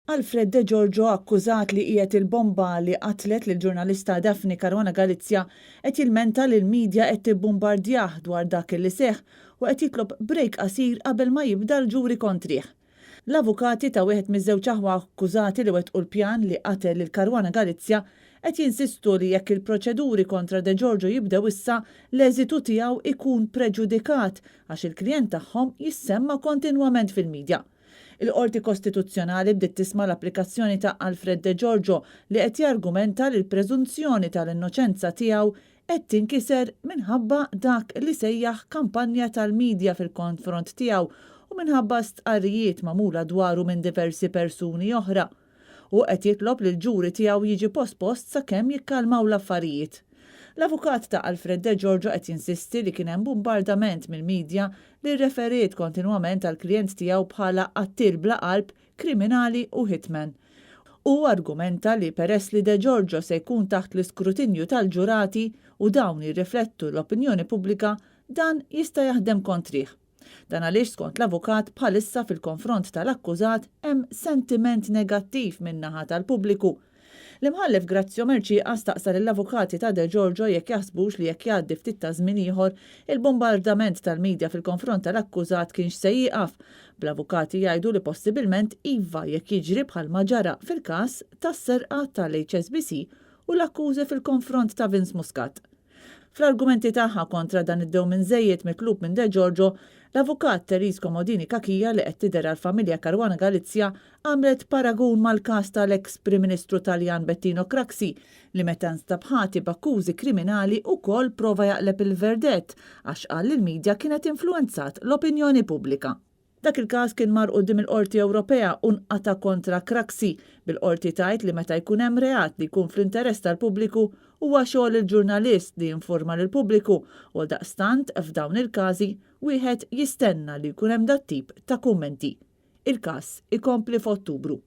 Alfred De Giorgio, akkużat li qiegħed il-bomba li qatlet lill ġurnalista Daphne Caruana Galizia, qed jilmenta li l-midja qed tibbombardjah dwar dak li seħħ u qed jitlob brejk qasir qabel ma jibda l-ġuri kontrih. L-avukati ta' wieħed miż-żewġ aħwa akkużati li wettqu l-pjan li qatel lil Caruana Galizia qed jinsistu li jekk il-proċeduri kontra De Giorgio jibdew issa l-eżitu tiegħu ikun preġudikat għax il-klijent tagħhom jissemma kontinwament fil-midja. Il-Qorti Kostituzzjonali bdiet tisma' l-applikazzjoni ta' Alfred De Giorgio li qed jargumenta li l-preżunzjoni tal-innoċenza tiegħu qed tinkiser minħabba dak li sejjaħ kampanja tal-midja fil-konfront tiegħu u minħabba stqarrijiet magħmula dwaru minn diversi persuni oħra. U qed jitlob li l-ġuri tiegħu jiġi pospost sakemm jikkalmaw l-affarijiet. L-avukat ta' Alfred De Giorgio qed jinsisti li kien hemm bombardament mill-midja li rreferiet kontinwament għall klijent tiegħu bħala qattil bla qalb, kriminali u hitman. U argumenta li peress li De Giorgio se jkun taħt l-iskrutinju tal-ġurati u dawn jirriflettu l-opinjoni pubblika, dan jista' jaħdem kontrih. Dan għaliex skont l-avukat bħalissa fil-konfront tal-akkużat hemm sentiment negattiv min-naħa tal-pubbliku. L-imħallef Grazio Merċi staqsa lill-avukati ta' De Giorgio jekk jaħsbux li jekk jgħaddi ftit ta' żmien ieħor il-bombardament tal-midja fil-konfront tal-akkużat kienx se jieqaf. Bl-avukati jgħidu li possibilment iva jekk jiġri bħalma ġara fil-każ tas-serqa tal-HSBC u l-akkużi fil-konfront ta' Vince Muscat. Fl-argumenti tagħha kontra dan id-dewmien żejjed mitlub minn De Giorgio, l-avukat Therese Comodini Kakija li qed tidher għall-familja Caruana Galizia għamlet paragun mal-każ tal-eks Prim Ministru Taljan Bettino Craxi li meta nstabħati b'akkużi kriminali wkoll prova jaqleb il-verdett għax qal li l-midja kienet influenzat l-opinjoni pubblika. Dak il-każ kien mar quddiem il-Qorti Ewropea u nqata' kontra Craxi bil-qorti tgħid li meta jkun hemm reat li jkun fl-interess tal-pubbliku huwa xogħol il-ġurnalist li jinforma lill-pubbliku u għaldaqstant f'dawn il-każi wieħed jistenna li jkun hemm dat tip ta' kummenti. Il-każ ikompli f'Ottubru.